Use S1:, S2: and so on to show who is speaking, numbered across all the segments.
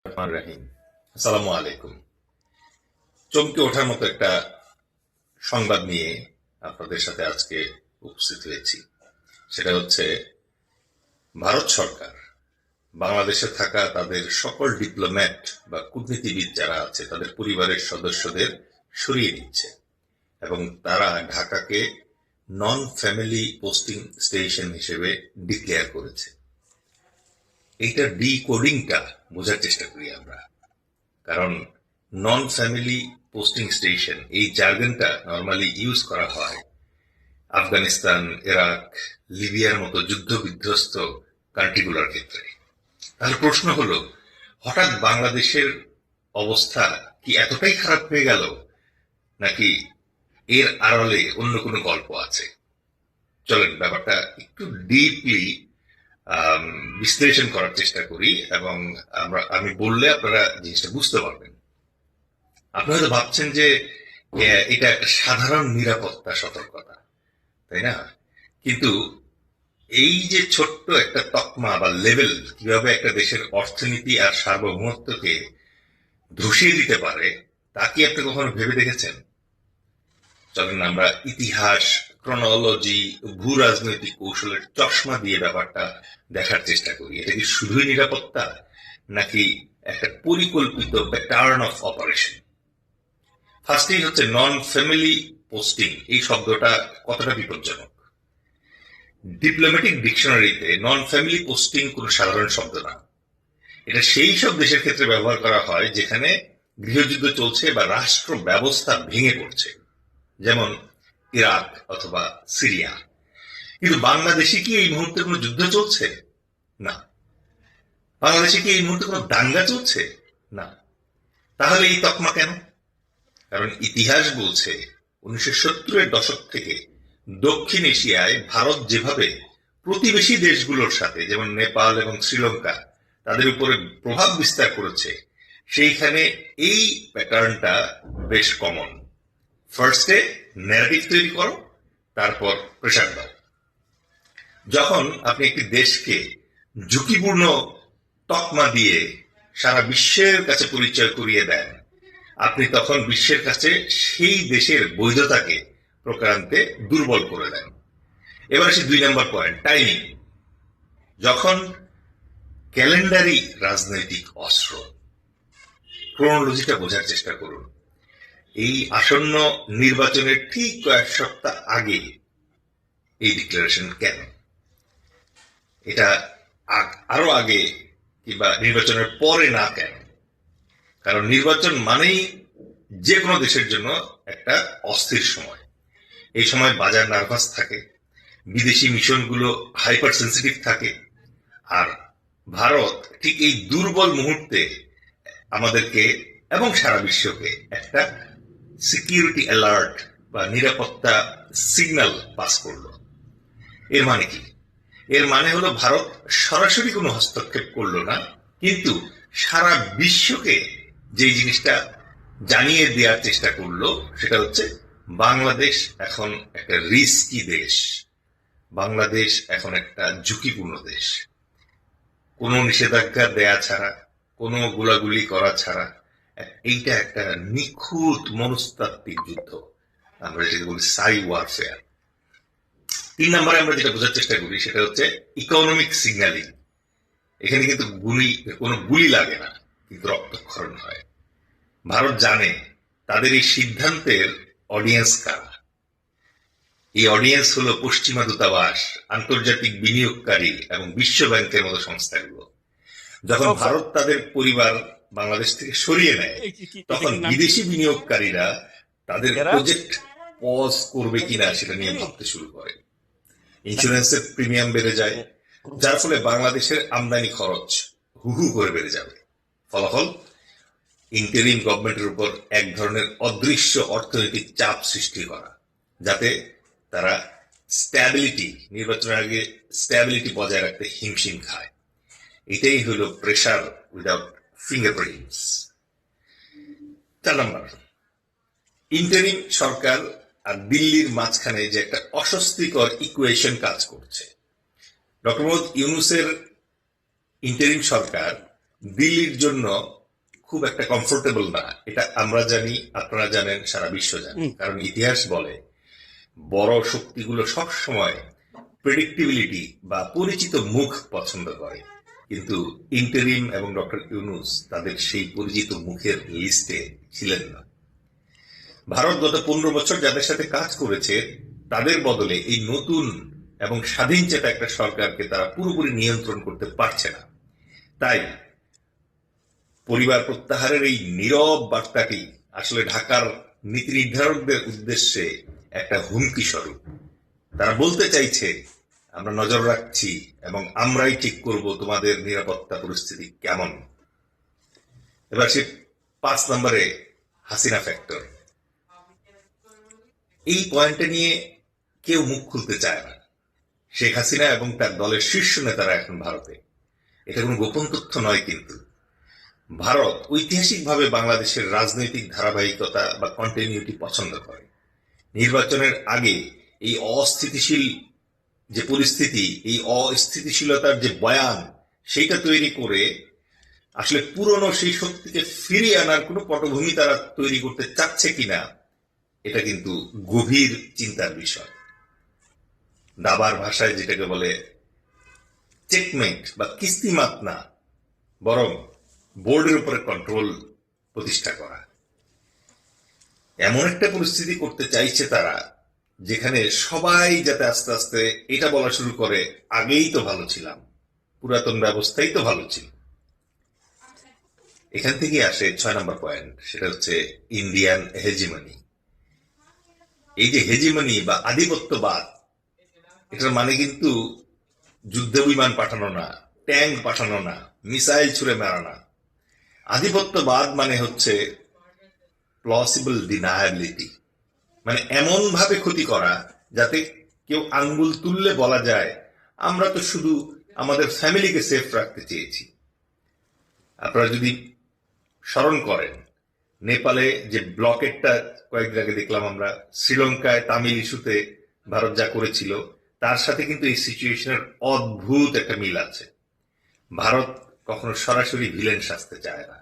S1: রহমান রাহিম। আসসালামু আলাইকুম। চমকে ওঠার মতো একটা সংবাদ নিয়ে আপনাদের সাথে আজকে উপস্থিত হয়েছি। সেটা হচ্ছে ভারত সরকার বাংলাদেশে থাকা তাদের সকল ডিপ্লোম্যাট বা কূটনীতিবিদ যারা আছে তাদের পরিবারের সদস্যদের সরিয়ে দিচ্ছে এবং তারা ঢাকাকে নন ফ্যামিলি পোস্টিং স্টেশন হিসেবে ডিক্লেয়ার করেছে। এইটা ডিকোডিংটা বোঝার চেষ্টা করি আমরা, কারণ নন ফ্যামিলি পোস্টিং স্টেশন এই জার্গনটা নর্মালি ইউজ করা হয় আফগানিস্তান, ইরাক, লিবিয়ার মতো যুদ্ধ বিধ্বস্ত কান্ট্রিগুলোর ক্ষেত্রে। তাহলে প্রশ্ন হলো, হঠাৎ বাংলাদেশের অবস্থা কি এতটাই খারাপ হয়ে গেল, নাকি এর আড়ালে অন্য কোনো গল্প আছে? চলেন ব্যাপারটা একটু ডিপলি বিশ্লেষণ করার চেষ্টা করি এবং আমি বললে আপনারা জিনিসটা বুঝতে পারবেন। আপনি হয়তো ভাবছেন যে এটা একটা সাধারণ নিরাপত্তা সতর্কতা, তাই না? কিন্তু এই যে ছোট্ট একটা তকমা বা লেভেল কিভাবে একটা দেশের অর্থনীতি আর সার্বভৌমত্বকে ধসিয়ে দিতে পারে, তা কি আপনি কখনো ভেবে দেখেছেন? চলেন আমরা ইতিহাস, ক্রনোলজি, ভূ রাজনৈতিক কৌশলের চশমা দিয়ে ব্যাপারটা দেখার চেষ্টা করি। এটা কি শুধুই নিরাপত্তা, নাকি একটা পরিকল্পিত প্যাটার্ন অফ অপারেশন? ফার্স্টেই হচ্ছে নন ফ্যামিলি পোস্টিং। এই শব্দটা কতটা বিপজ্জনক? ডিপ্লোম্যাটিক ডিকশনারিতে নন ফ্যামিলি পোস্টিং কোনো সাধারণ শব্দ না। এটা সেই সব দেশের ক্ষেত্রে ব্যবহার করা হয় যেখানে গৃহযুদ্ধ চলছে বা রাষ্ট্র ব্যবস্থা ভেঙে পড়ছে, যেমন ইরাক অথবা সিরিয়া। কিন্তু বাংলাদেশে কি এই মুহূর্তে কোনো যুদ্ধ চলছে? না। বাংলাদেশে কি এই মুহূর্তে কোনো দাঙ্গা চলছে? না। তাহলে এই তকমা কেন? কারণ ইতিহাস বলছে 1970-এর দশক থেকে দক্ষিণ এশিয়ায় ভারত যেভাবে প্রতিবেশী দেশগুলোর সাথে, যেমন নেপাল এবং শ্রীলঙ্কা, তাদের উপরে প্রভাব বিস্তার করেছে, সেইখানে এই প্যাটার্নটা বেশ কমন। ফার্স্টে ন্যারেটিভ তৈরি করো, তারপর প্রেশার দাও। যখন আপনি একটি দেশকে ঝুঁকিপূর্ণ তকমা দিয়ে সারা বিশ্বের কাছে পরিচয় করিয়ে দেন, আপনি তখন বিশ্বের কাছে সেই দেশের বৈধতাকে প্রকারান্তে দুর্বল করে দেন। এবার আসি 2 নম্বর পয়েন্ট, টাইমিং। যখন ক্যালেন্ডারি রাজনৈতিক অস্ত্র, ক্রোনোলজিটা বোঝার চেষ্টা করুন। এই আসন্ন নির্বাচনের ঠিক কয়েক সপ্তাহ আগে এই ডিক্লারেশন কেন? এটা আরো আগে কিংবা নির্বাচনের পরে না কেন? কারণ নির্বাচন মানেই যে কোনো দেশের জন্য একটা অস্থির সময়। এই সময় বাজার নার্ভাস থাকে, বিদেশি মিশনগুলো হাইপার সেন্সিটিভ থাকে, আর ভারত ঠিক এই দুর্বল মুহূর্তে আমাদেরকে এবং সারা বিশ্বকে একটা সিকিউরিটি অ্যালার্ট বা নিরাপত্তা সিগন্যাল পাস করলো। এর মানে কি? এর মানে হলো ভারত সরাসরি কোনো হস্তক্ষেপ করলো না, কিন্তু সারা বিশ্বকে যে জিনিসটা জানিয়ে দেওয়ার চেষ্টা করলো সেটা হচ্ছে বাংলাদেশ এখন একটা রিস্কি দেশ, বাংলাদেশ এখন একটা ঝুঁকিপূর্ণ দেশ। কোনো নিষেধাজ্ঞা দেয়া ছাড়া, কোনো গোলাগুলি করা ছাড়া এইটা একটা নিখুঁত মনস্তাত্ত্বিক যুদ্ধ, আমরা যেটাকে বলি সাই ওয়ারফেয়ার। 3 নম্বরে আমরা যেটা বোঝার চেষ্টা করি সেটা হচ্ছে ইকোনমিক সিগন্যালিং। এখানে কিন্তু কোনো গুলি লাগে না, কিন্তু রক্তক্ষরণ হয়। ভারত জানে তাদের এই সিদ্ধান্তের অডিয়েন্স কারা। এই অডিয়েন্স হলো পশ্চিমা দূতাবাস, আন্তর্জাতিক বিনিয়োগকারী এবং বিশ্ব ব্যাংকের মতো সংস্থাগুলো। যখন ভারত তাদের পরিবার বাংলাদেশ থেকে সরিয়ে নেয়, তখন বিদেশি বিনিয়োগকারীরা তাদের প্রজেক্ট পজ করবে কিনা সেটা নিয়ে ভাবতে শুরু করে। ইন্স্যুরেন্সের প্রিমিয়াম বেড়ে যায়, যার ফলে বাংলাদেশের আমদানি খরচ হু হু করে বেড়ে যাবে। ফলাফল, ইন্টারিম গভর্নমেন্টের উপর এক ধরনের অদৃশ্য অর্থনৈতিক চাপ সৃষ্টি করা, যাতে তারা নির্বাচনের আগে স্ট্যাবিলিটি বজায় রাখতে হিমশিম খায়। এটাই হলো প্রেশার উইদাউট ফিঙ্গারপ্রিন্টস। 4 নম্বর, ইন্টারিম সরকার আর দিল্লির মাঝখানে যে একটা অস্বস্তিকর ইকুয়েশন কাজ করছে। ডক্টর মোহাম্মদ ইউনূসের ইন্টারিম সরকার দিল্লির জন্য খুব একটা কমফোর্টেবল না। এটা আমরা জানি, আপনারা জানেন, সারা বিশ্ব জানে। কারণ ইতিহাস বলে বড় শক্তিগুলো সব সময় প্রেডিক্টিবিলিটি বা পরিচিত মুখ পছন্দ করে, কিন্তু ইন্টারিম এবং ডক্টর ইউনুস তাদের সেই পরিচিত মুখের লিস্টে ছিলেন না। ভারত গত 15 বছর যাদের সাথে কাজ করেছে তাদের বদলে এই নতুন এবং স্বাধীন চেতা একটা সরকারকে তারা পুরোপুরি নিয়ন্ত্রণ করতে পারছে না। তাই পরিবার প্রত্যাহারের এই নীরব বার্তাটি আসলে ঢাকার নীতি নির্ধারকদের উদ্দেশ্যে একটা হুমকি স্বরূপ। তারা বলতে চাইছে, আমরা নজর রাখছি এবং আমরাই ঠিক করব তোমাদের নিরাপত্তা পরিস্থিতি কেমন। এবার সে 5 নম্বরে হাসিনা ফ্যাক্টর। এই পয়েন্টে নিয়ে কেউ মুখ খুলতে চায় না। শেখ হাসিনা এবং তার দলের শীর্ষ নেতারা এখন ভারতে। এটা কোনো গোপন তথ্য নয়, কিন্তু ভারত ঐতিহাসিকভাবে বাংলাদেশের রাজনৈতিক ধারাবাহিকতা বা কন্টিনিউটি পছন্দ করে। নির্বাচনের আগে এই অস্থিতিশীল যে পরিস্থিতি, এই অস্থিতিশীলতার যে বয়ান, সেইটা তৈরি করে আসলে পুরনো সেই শক্তিকে ফিরিয়ে আনার কোনো পটভূমি তারা তৈরি করতে চাচ্ছে কিনা, এটা কিন্তু গভীর চিন্তার বিষয়। দাবার ভাষায় যেটাকে বলে চেকমেট বা কিস্তিমাত না, বরং বোর্ডের উপরে কন্ট্রোল প্রতিষ্ঠা করা। এমন একটা পরিস্থিতি করতে চাইছে তারা যেখানে সবাই যাতে আস্তে আস্তে এটা বলা শুরু করে, আগেই তো ভালো ছিলাম, পুরাতন ব্যবস্থাই তো ভালো ছিল। এখান থেকে আসে 6 নম্বর পয়েন্ট, সেটা হচ্ছে ইন্ডিয়ান হেজিমনি। এই যে হেজিমনি বা আধিপত্যবাদ, এটার মানে কিন্তু যুদ্ধ বিমান পাঠানো না, ট্যাঙ্ক পাঠানো না, মিসাইল ছুড়ে মারা না। আধিপত্যবাদ মানে হচ্ছে প্লসিবল ডিনায়াবিলিটি, মানে এমন ভাবে ক্ষতি করা যাতে কেউ আঙ্গুল তুললে বলা যায় আমরা তো শুধু আমাদের ফ্যামিলিকে সেফ রাখতে চেয়েছি। আপনারা যদি স্মরণ করেন, নেপালে যে ব্লকেটটা কয়েকদিন আগে দেখলাম আমরা, শ্রীলঙ্কায় তামিল ইস্যুতে ভারত যা করেছিল, তার সাথে কিন্তু এই সিচুয়েশনের অদ্ভুত একটা মিল আছে। ভারত কখনো সরাসরি ভিলেন সাজতে চায় না।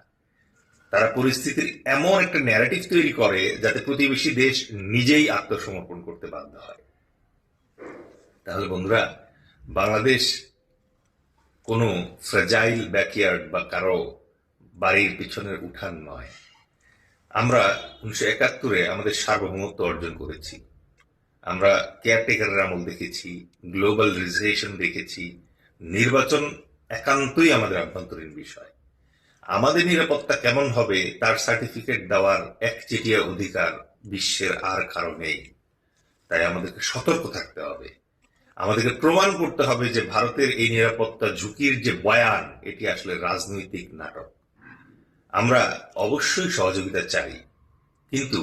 S1: তারা পরিস্থিতির এমন একটা ন্যারেটিভ তৈরি করে যাতে প্রতিবেশী দেশ নিজেই আত্মসমর্পণ করতে বাধ্য হয়। তাহলে বন্ধুরা, বাংলাদেশ কোনো ফ্রেজাইল ব্যাকইয়ার্ড বা কারো বাড়ির পিছনের উঠান নয়। আমরা 1971-এ আমাদের সার্বভৌমত্ব অর্জন করেছি। আমরা কেয়ারটেকারের আমল দেখেছি, গ্লোবাল রিজেশন দেখেছি। নির্বাচন একান্তই আমাদের আভ্যন্তরীণ বিষয়। আমাদের নিরাপত্তা কেমন হবে তার সার্টিফিকেট দেওয়ার একচেটিয়া অধিকার বিশ্বের আর কারো নেই। তাই আমাদেরকে সতর্ক থাকতে হবে। আমাদেরকে প্রমাণ করতে হবে যে ভারতের এই নিরাপত্তা ঝুঁকির যে বয়ান, এটি আসলে রাজনৈতিক নাটক। আমরা অবশ্যই সহযোগিতা চাই, কিন্তু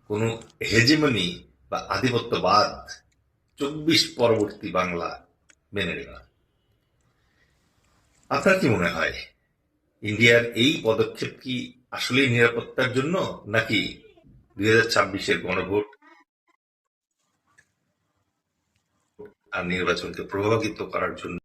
S1: কোনো হেজিমনি বা আধিপত্যবাদ 24 পরবর্তী বাংলা মেনে নেবে না। আপনার কি মনে হয়, ইন্ডিয়ার এই পদক্ষেপ কি আসলেই নিরাপত্তার জন্য, নাকি 2026-এর গণভোট আর নির্বাচনকে প্রভাবিত করার জন্য?